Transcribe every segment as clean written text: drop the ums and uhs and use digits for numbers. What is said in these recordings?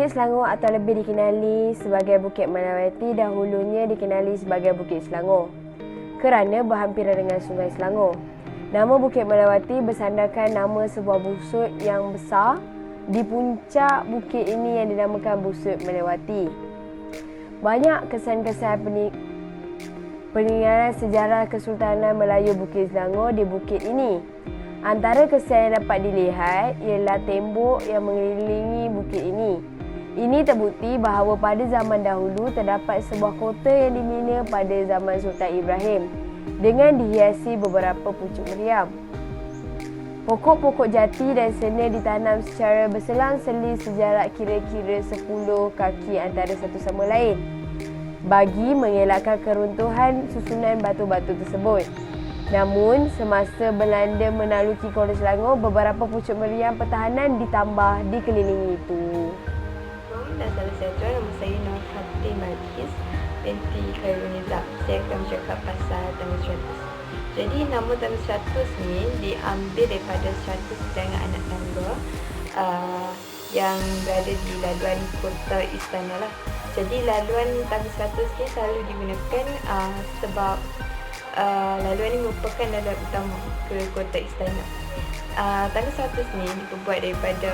Bukit Selangor atau lebih dikenali sebagai Bukit Melawati dahulunya dikenali sebagai Bukit Selangor kerana berhampiran dengan Sungai Selangor. Nama Bukit Melawati bersandarkan nama sebuah busut yang besar di puncak bukit ini yang dinamakan Busut Melawati. Banyak kesan-kesan peninggalan sejarah Kesultanan Melayu Bukit Selangor di bukit ini. Antara kesan yang dapat dilihat ialah tembok yang mengelilingi bukit ini. Ini terbukti bahawa pada zaman dahulu terdapat sebuah kota yang dibina pada zaman Sultan Ibrahim dengan dihiasi beberapa pucuk meriam. Pokok-pokok jati dan sena ditanam secara berselang-seli sejarak kira-kira 10 kaki antara satu sama lain bagi mengelakkan keruntuhan susunan batu-batu tersebut. Namun, semasa Belanda menaluki Kota Selangor, beberapa pucuk meriam pertahanan ditambah dikelilingi itu. Dan salah satu nama saya Nur Fatih Malkis binti Khairunizam. Saya akan bercakap pasal tanggal 100. Jadi nama tanggal 100 ni diambil daripada 100 sedangkan anak tangga yang berada di laluan kota istana lah. Jadi laluan tanggal 100 ni selalu digunakan sebab laluan ini merupakan laluan utama ke kota istana. Tangga 100 ni dibuat daripada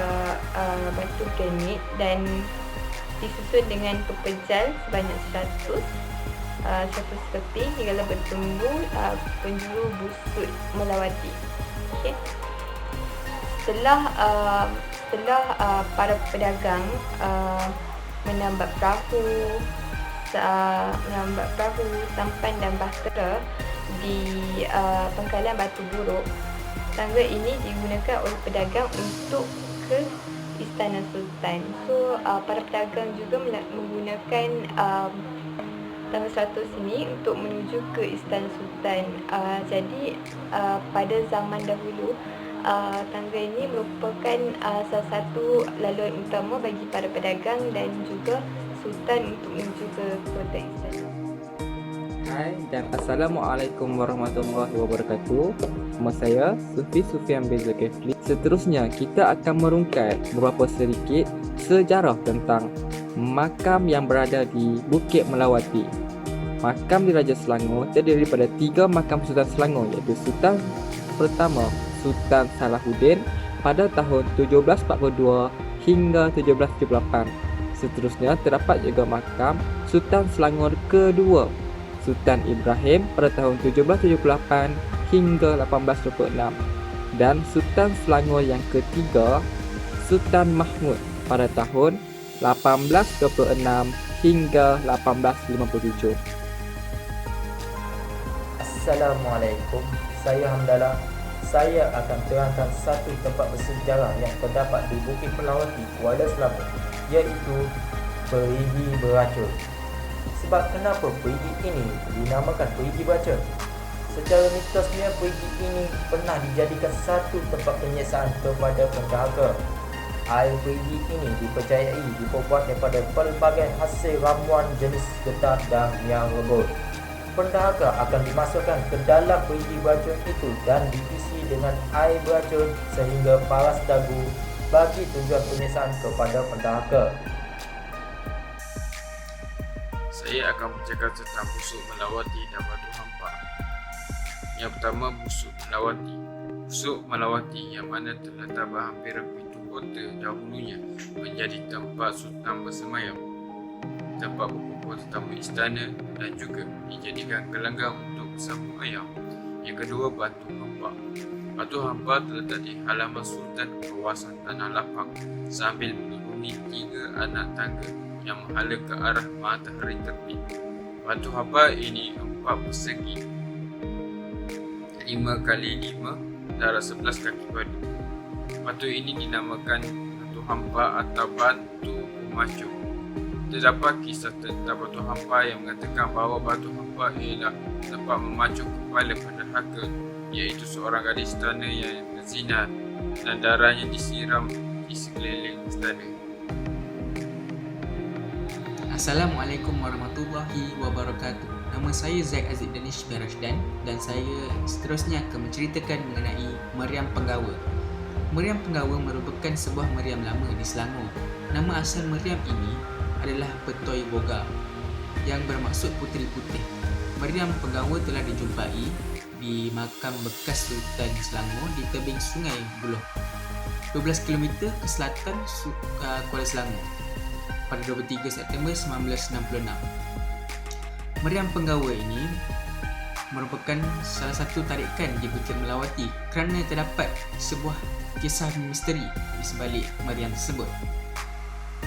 batu granit dan disusun dengan pepejal sebanyak 100 keping hinggalah bertumbuh penjuru Busut Melawati. Okay. Setelah para pedagang menambah perahu, sampan dan bahtera di pangkalan Batu Buruk, tangga ini digunakan oleh pedagang untuk ke Istana Sultan. So para pedagang juga menggunakan tangga 100 ini untuk menuju ke Istana Sultan. Jadi pada zaman dahulu tangga ini merupakan salah satu laluan utama bagi para pedagang dan juga Sultan untuk menuju ke kota istana. Hai dan Assalamualaikum warahmatullahi wabarakatuh. Nama saya Sufian bin Zulkifli. Seterusnya kita akan merungkai beberapa sedikit sejarah tentang makam yang berada di Bukit Melawati. Makam di Raja Selangor terdiri daripada 3 makam Sultan Selangor, iaitu Sultan pertama Sultan Salahuddin pada tahun 1742 hingga 1778. Seterusnya terdapat juga makam Sultan Selangor kedua Sultan Ibrahim pada tahun 1778 hingga 1826 dan Sultan Selangor yang ketiga Sultan Mahmud pada tahun 1826 hingga 1857. Assalamualaikum, saya Hamdallah. Saya akan terangkan satu tempat bersejarah yang terdapat di Bukit Melawati, Kuala Selangor, iaitu Perigi Beracun. Sebab kenapa perigi ini dinamakan Perigi Beracun? Secara mitosnya, perigi ini pernah dijadikan satu tempat penyiasatan kepada penjaga. Air perigi ini dipercayai diperbuat daripada pelbagai hasil ramuan jenis getah dan yang rebus. Pendahaga akan dimasukkan ke dalam perigi beracun itu dan diisi dengan air beracun sehingga paras dagu bagi tujuan penyiasatan kepada pendahaga. Saya akan bercakap tentang Busut Melawati dan Batu Hampa. Yang pertama, Busut Melawati. Busut Melawati yang mana terletak berhampiran pintu kota dahulunya menjadi tempat sultan bersemayam, tempat berkumpul tetamu istana dan juga dijadikan gelanggang untuk bersambung ayam. Yang kedua, Batu Hampa. Batu Hampa terletak di halaman sultan kawasan Tanah Lapang sambil menuruni 3 anak tangga yang menghala ke arah matahari terbit. Batu Hampa ini 4 persegi 5x5 darab 11 kaki padu. Batu ini dinamakan Batu Hampa atau Batu Pemacu. Terdapat kisah tentang Batu Hampa yang mengatakan bahawa Batu Hampa ialah tempat memacu kepala pendahaga, iaitu seorang gadis istana yang berzina dan darahnya disiram di sekeliling istana. Assalamualaikum warahmatullahi wabarakatuh. Nama saya Zaid Aziz Danish bin Rashdan dan saya seterusnya akan menceritakan mengenai Meriam Penggawa. Meriam Penggawa merupakan sebuah meriam lama di Selangor. Nama asal meriam ini adalah Petoi Boga yang bermaksud puteri putih. Meriam Penggawa telah dijumpai di makam bekas Sultan Selangor di tebing Sungai Buloh, 12 km ke selatan Kuala Selangor pada 23 September 1966. Meriam Penggawa ini merupakan salah satu tarikan di Bukit Melawati kerana terdapat sebuah kisah misteri di sebalik meriam tersebut.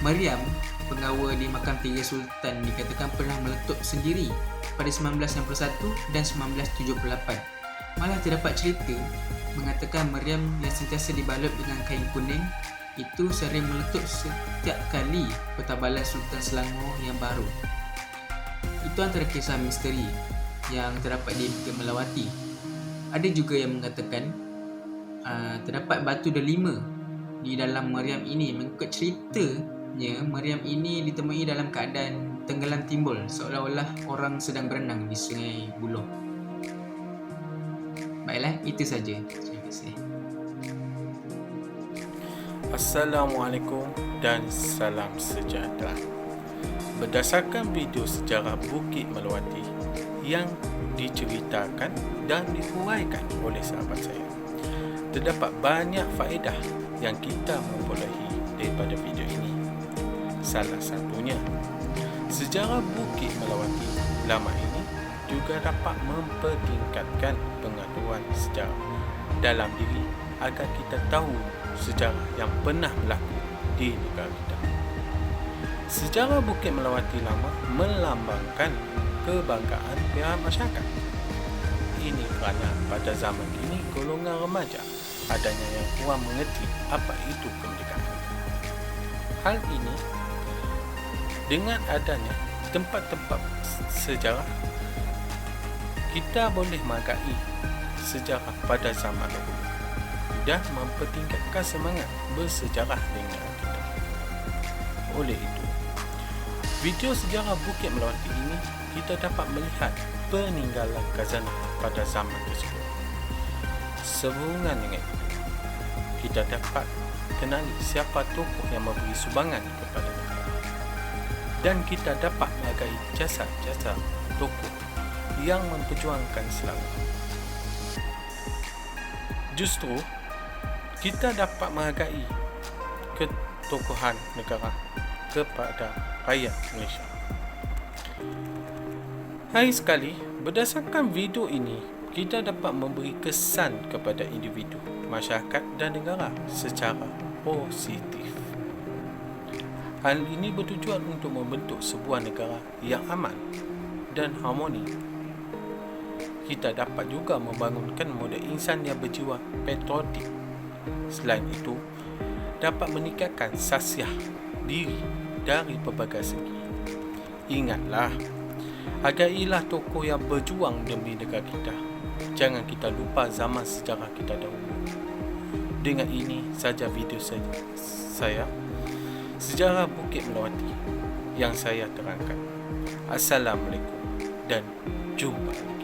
Meriam Penggawa di makam 3 Sultan dikatakan pernah meletup sendiri pada 1961 dan 1978. Malah terdapat cerita mengatakan meriam yang sentiasa dibalut dengan kain kuning itu sering meletup setiap kali pertabalan Sultan Selangor yang baru. Itu antara kisah misteri yang terdapat di Bukit Melawati. Ada juga yang mengatakan terdapat batu delima di dalam meriam ini. Mengikut ceritanya, meriam ini ditemui dalam keadaan tenggelam timbul, seolah-olah orang sedang berenang di Sungai Buloh. Baiklah, itu saja. Terima kasih. Assalamualaikum dan salam sejahtera. Berdasarkan video sejarah Bukit Melawati yang diceritakan dan dihuraikan oleh sahabat saya, terdapat banyak faedah yang kita memperolehi daripada video ini. Salah satunya, sejarah Bukit Melawati lama ini juga dapat mempertingkatkan pengetahuan sejarah dalam diri agar kita tahu sejarah yang pernah berlaku di negara kita. Sejarah Bukit Melawati lama melambangkan kebanggaan pihak masyarakat. Ini kerana pada zaman kini golongan remaja adanya yang kurang mengerti apa itu kemerdekaan. Hal ini dengan adanya tempat-tempat sejarah, kita boleh menghargai sejarah pada zaman dahulu dan mempertingkatkan semangat bersejarah dengan kita. Oleh itu, video sejarah Bukit Melawati ini kita dapat melihat peninggalan khazanah pada zaman tersebut. Sehubungan dengan itu, kita dapat kenali siapa tokoh yang memberi sumbangan kepada negara, dan kita dapat menghargai jasa-jasa tokoh yang memperjuangkan Selangor. Justru kita dapat menghargai ketokohan negara kepada rakyat Malaysia. Hari sekali, berdasarkan video ini, kita dapat memberi kesan kepada individu, masyarakat dan negara secara positif. Hal ini bertujuan untuk membentuk sebuah negara yang aman dan harmoni. Kita dapat juga membangunkan model insan yang berjiwa patriotik. Selain itu, dapat meningkatkan sasiah diri dari pelbagai segi. Ingatlah, hargailah tokoh yang berjuang demi negara kita. Jangan kita lupa zaman sejarah kita dahulu. Dengan ini saja video saya sejarah Bukit Melawati yang saya terangkan. Assalamualaikum dan jumpa.